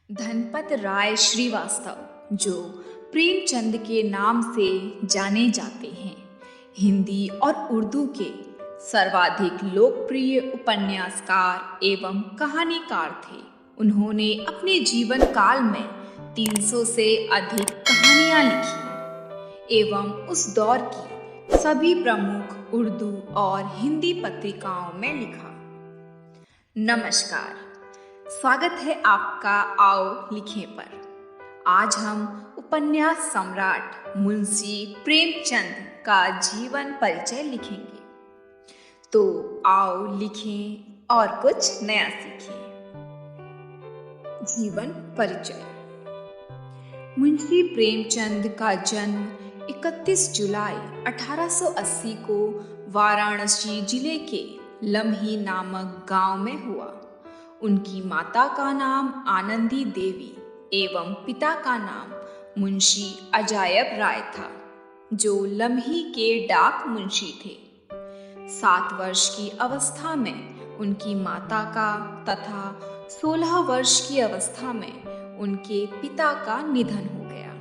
धनपत राय श्रीवास्तव, जो प्रेमचंद के नाम से जाने जाते हैं, हिंदी और उर्दू के सर्वाधिक लोकप्रिय उपन्यासकार एवं कहानीकार थे। उन्होंने अपने जीवन काल में 300 से अधिक कहानियां लिखी एवं उस दौर की सभी प्रमुख उर्दू और हिंदी पत्रिकाओं में लिखा। नमस्कार, स्वागत है आपका आओ लिखें पर। आज हम उपन्यास सम्राट मुंशी प्रेमचंद का जीवन परिचय लिखेंगे। तो आओ लिखें और कुछ नया सीखें। जीवन परिचय। मुंशी प्रेमचंद का जन्म 31 जुलाई 1880 को वाराणसी जिले के लम्ही नामक गांव में हुआ। उनकी माता का नाम आनंदी देवी एवं पिता का नाम मुंशी अजायब राय था, जो लम्ही के डाक मुंशी थे। 7 वर्ष की अवस्था में उनकी माता का तथा 16 वर्ष की अवस्था में उनके पिता का निधन हो गया,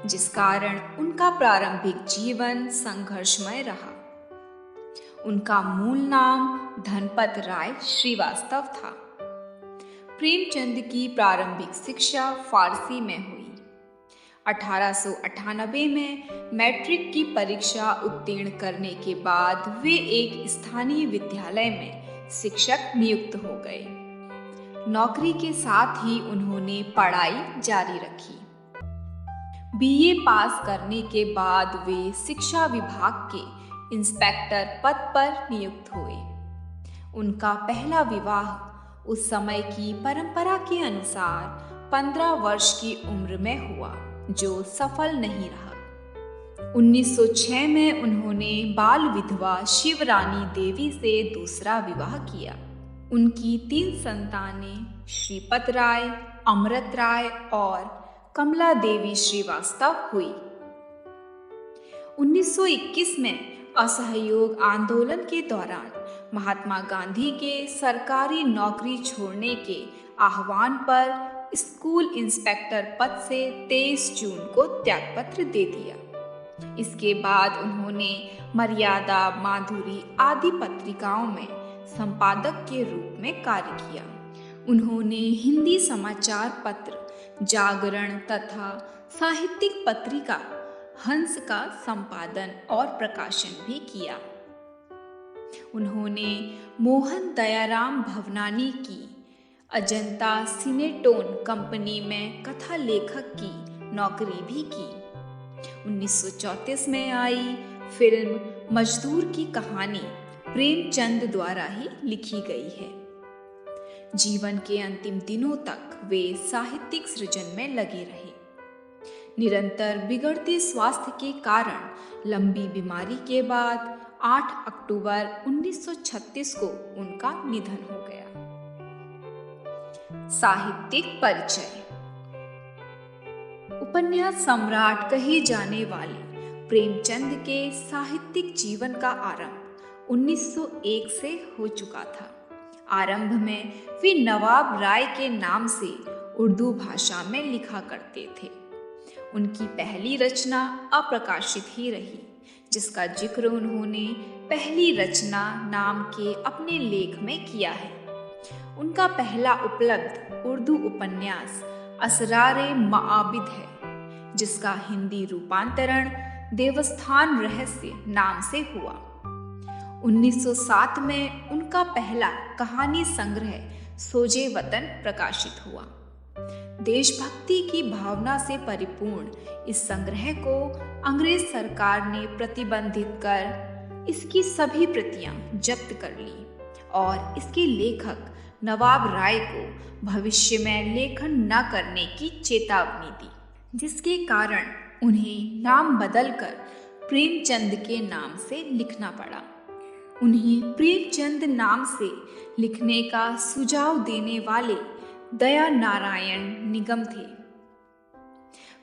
जिस कारण उनका प्रारंभिक जीवन संघर्षमय रहा। उनका मूल नाम धनपत राय श्रीवास्तव था। प्रेमचंद की प्रारंभिक शिक्षा फारसी में हुई। 1898 में मैट्रिक की परीक्षा उत्तीर्ण करने के बाद वे एक स्थानीय विद्यालय में शिक्षक नियुक्त हो गए। नौकरी के साथ ही उन्होंने पढ़ाई जारी रखी। बीए पास करने के बाद वे शिक्षा विभाग के इंस्पेक्टर पद पर नियुक्त हुए। उनका पहला विवाह उस समय की परंपरा के अनुसार 15 वर्ष की उम्र में हुआ, जो सफल नहीं रहा। 1906 में उन्होंने बाल विधवा शिवरानी देवी से दूसरा विवाह किया। उनकी 3 संतानें श्रीपत राय, अमृत राय और कमला देवी श्रीवास्तव हुई। 1921 में असहयोग आंदोलन के दौरान महात्मा गांधी के सरकारी नौकरी छोड़ने के आह्वान पर स्कूल इंस्पेक्टर पद से 23 जून को त्यागपत्र दे दिया। इसके बाद उन्होंने मर्यादा, माधुरी आदि पत्रिकाओं में संपादक के रूप में कार्य किया। उन्होंने हिंदी समाचार पत्र जागरण तथा साहित्यिक पत्रिका हंस का संपादन और प्रकाशन भी किया। उन्होंने मोहन दयाराम भवनानी की अजंता सिनेटोन कंपनी में कथा लेखक की नौकरी भी की। 1934 में आई फिल्म मजदूर की कहानी प्रेमचंद द्वारा ही लिखी गई है। जीवन के अंतिम दिनों तक वे साहित्यिक सृजन में लगे रहे। निरंतर बिगड़ते स्वास्थ्य के कारण लंबी बीमारी के बाद 8 अक्टूबर 1936 को उनका निधन हो गया। साहित्यिक परिचय। उपन्यास सम्राट कहे जाने वाले प्रेमचंद के साहित्यिक जीवन का आरंभ 1901 से हो चुका था। आरंभ में वे नवाब राय के नाम से उर्दू भाषा में लिखा करते थे। उनकी पहली रचना अप्रकाशित ही रही, जिसका जिक्र उन्होंने पहली रचना नाम के अपने लेख में किया है। उनका पहला उपलब्ध उर्दू उपन्यास असरारे मआबिद है, जिसका हिंदी रूपांतरण देवस्थान रहस्य नाम से हुआ। 1907 में उनका पहला कहानी संग्रह सोजे वतन प्रकाशित हुआ। देशभक्ति की भावना से परिपूर्ण इस संग्रह को अंग्रेज सरकार ने प्रतिबंधित कर इसकी सभी प्रतियां जब्त कर ली और इसके लेखक नवाब राय को भविष्य में लेखन न करने की चेतावनी दी, जिसके कारण उन्हें नाम बदलकर प्रेमचंद के नाम से लिखना पड़ा। उन्हें प्रेमचंद नाम से लिखने का सुझाव देने वाले दया नारायण निगम थे।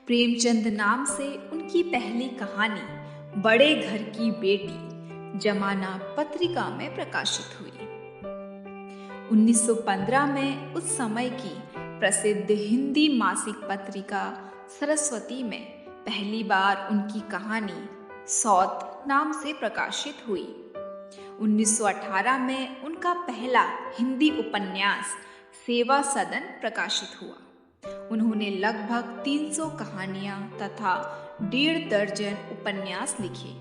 प्रेमचंद नाम से उनकी पहली कहानी बड़े घर की बेटी जमाना पत्रिका में प्रकाशित हुई। 1915 में उस समय की प्रसिद्ध हिंदी मासिक पत्रिका सरस्वती में पहली बार उनकी कहानी सौत नाम से प्रकाशित हुई। 1918 में उनका पहला हिंदी उपन्यास सेवा सदन प्रकाशित हुआ। उन्होंने लगभग 300 कहानियां तथा 1.5 दर्जन उपन्यास लिखे।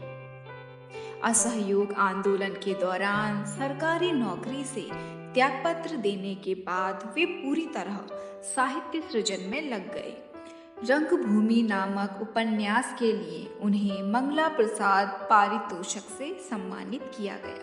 असहयोग आंदोलन के दौरान सरकारी नौकरी से त्यागपत्र देने के बाद वे पूरी तरह साहित्य सृजन में लग गए। रंगभूमि नामक उपन्यास के लिए उन्हें मंगला प्रसाद पारितोषिक से सम्मानित किया गया।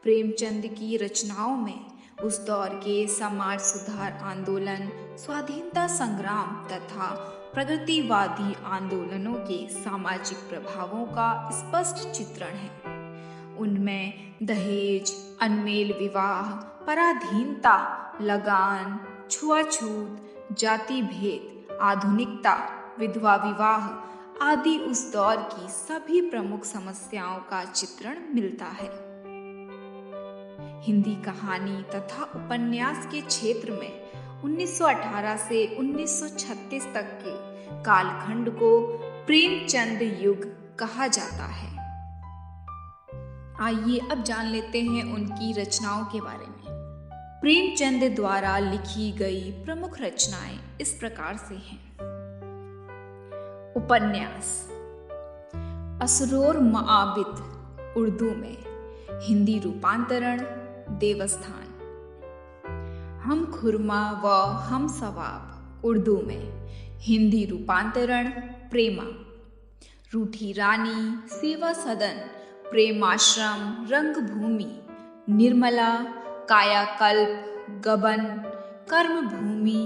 प्रेमचंद की रचनाओं में उस दौर के समाज सुधार आंदोलन, स्वाधीनता संग्राम तथा प्रगतिवादी आंदोलनों के सामाजिक प्रभावों का स्पष्ट चित्रण है। उनमें दहेज, अनमेल विवाह, पराधीनता, लगान, छुआछूत, जाति भेद, आधुनिकता, विधवा विवाह आदि उस दौर की सभी प्रमुख समस्याओं का चित्रण मिलता है। हिंदी कहानी तथा उपन्यास के क्षेत्र में 1918 से 1936 तक के कालखंड को प्रेमचंद युग कहा जाता है। आइए अब जान लेते हैं उनकी रचनाओं के बारे में। प्रेमचंद द्वारा लिखी गई प्रमुख रचनाएं इस प्रकार से हैं। उपन्यास असरोर मआबिद उर्दू में, हिंदी रूपांतरण देवस्थान। हम खुरमा व हम सवाब उर्दू में, हिंदी रूपांतरण प्रेमा। रूठी रानी, सेवा सदन, प्रेमाश्रम, रंगभूमि, निर्मला, कायाकल्प, गबन, कर्मभूमि,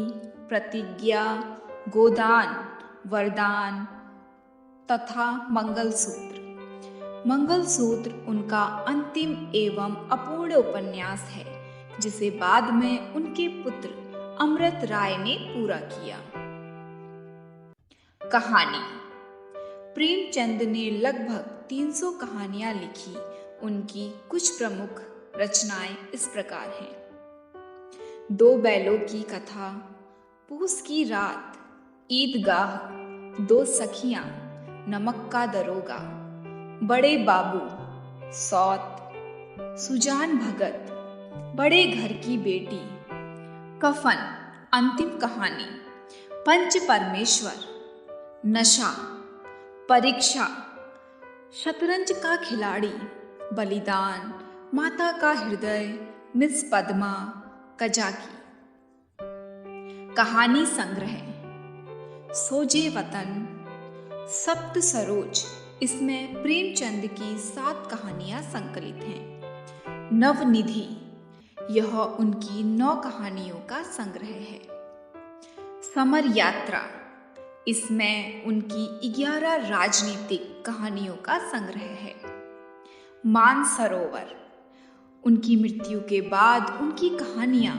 प्रतिज्ञा, गोदान, वरदान तथा मंगलसूत्र। मंगलसूत्र उनका अंतिम एवं अपूर्ण उपन्यास है, जिसे बाद में उनके पुत्र अमृत राय ने पूरा किया। कहानी प्रेमचंद ने लगभग 300 कहानियां लिखी। उनकी कुछ प्रमुख रचनाएं इस प्रकार हैं। 2 बैलों की कथा, पूस की रात, ईदगाह, 2 सखियां, नमक का दरोगा, बड़े बाबू, सौत, सुजान भगत, बड़े घर की बेटी, कफन, अंतिम कहानी, पंच परमेश्वर, नशा, परीक्षा, शतरंज का खिलाड़ी, बलिदान, माता का हृदय, मिस पद्मा, कजाकी। कहानी संग्रह सोजे वतन, सप्त सरोज। इसमें प्रेमचंद की 7 कहानियां संकलित हैं। नवनिधि, यह उनकी 9 कहानियों का संग्रह है। समर यात्रा, इसमें उनकी 11 राजनीतिक कहानियों का संग्रह है। मानसरोवर, उनकी मृत्यु के बाद उनकी कहानियां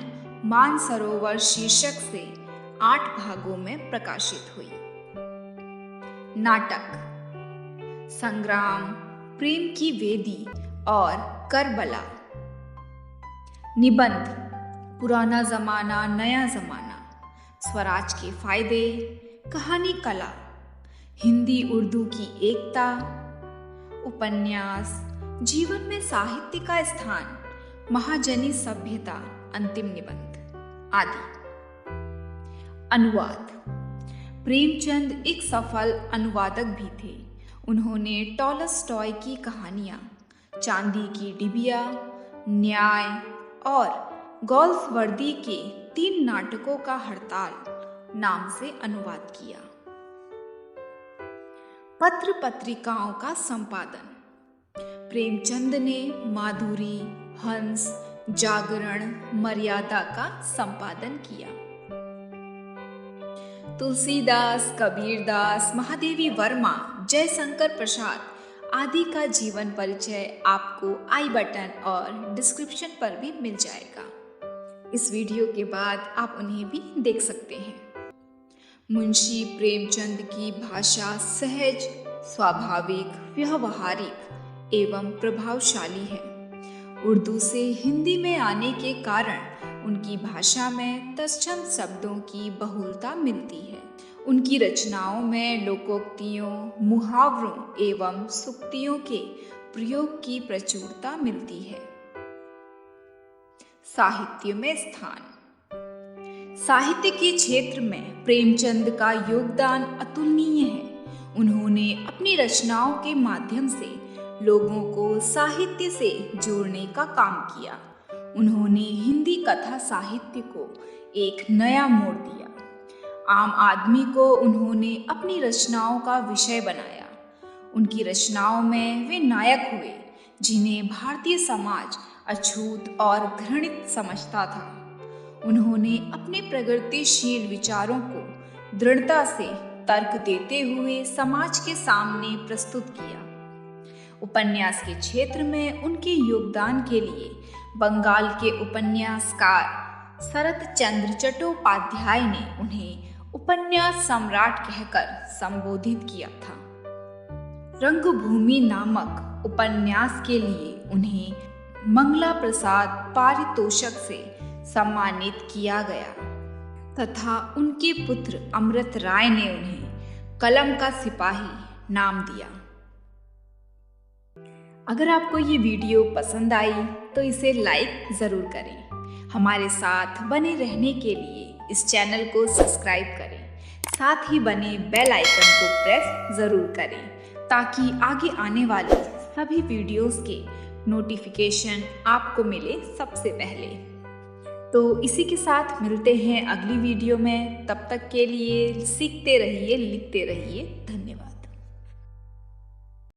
मानसरोवर शीर्षक से 8 भागों में प्रकाशित हुई। नाटक संग्राम, प्रेम की वेदी और करबला। निबंध पुराना जमाना नया जमाना, स्वराज के फायदे, कहानी कला, हिंदी उर्दू की एकता। उपन्यास जीवन में साहित्य का स्थान, महाजनी सभ्यता, अंतिम निबंध आदि। अनुवाद प्रेमचंद एक सफल अनुवादक भी थे। उन्होंने टॉलस्टॉय की कहानियां, चांदी की डिबिया, न्याय और गोल्सवर्दी के 3 नाटकों का हड़ताल नाम से अनुवाद किया। पत्र पत्रिकाओं का संपादन प्रेमचंद ने माधुरी, हंस, जागरण, मर्यादा का संपादन किया। तुलसीदास, कबीरदास, महादेवी वर्मा, जयशंकर प्रसाद आदि का जीवन परिचय आपको आई बटन और डिस्क्रिप्शन पर भी मिल जाएगा। इस वीडियो के बाद आप उन्हें भी देख सकते हैं। मुंशी प्रेमचंद की भाषा सहज, स्वाभाविक, व्यवहारिक एवं प्रभावशाली है। उर्दू से हिंदी में आने के कारण उनकी भाषा में तत्सम शब्दों की बहुलता मिलती है। उनकी रचनाओं में लोकोक्तियों, मुहावरों एवं सूक्तियों के प्रयोग की प्रचुरता मिलती है। साहित्य में स्थान। साहित्य के क्षेत्र में प्रेमचंद का योगदान अतुलनीय है। उन्होंने अपनी रचनाओं के माध्यम से लोगों को साहित्य से जोड़ने का काम किया। उन्होंने हिंदी कथा साहित्य को एक नया मोड़ दिया। आम आदमी को उन्होंने अपनी रचनाओं का विषय बनाया। उनकी रचनाओं में वे नायक हुए जिन्हें भारतीय समाज अछूत और घृणित समझता था। उन्होंने अपने प्रगतिशील विचारों को दृढ़ता से तर्क देते हुए समाज के सामने प्रस्तुत किया। उपन्यास के क्षेत्र में उनके योगदान के लिए बंगाल के उपन्यासकार शरत चंद्र चट्टोपाध्याय ने उन्हें उपन्यास सम्राट कहकर संबोधित किया था। रंगभूमि नामक उपन्यास के लिए उन्हें मंगला प्रसाद पारितोषक से सम्मानित किया गया तथा उनके पुत्र अमृत राय ने उन्हें कलम का सिपाही नाम दिया। अगर आपको ये वीडियो पसंद आई तो इसे लाइक ज़रूर करें। हमारे साथ बने रहने के लिए इस चैनल को सब्सक्राइब करें। साथ ही बने बेल आइकन को प्रेस ज़रूर करें ताकि आगे आने वाले सभी वीडियोस के नोटिफिकेशन आपको मिले सबसे पहले। तो इसी के साथ मिलते हैं अगली वीडियो में। तब तक के लिए सीखते रहिए, लिखते रहिए। धन्यवाद।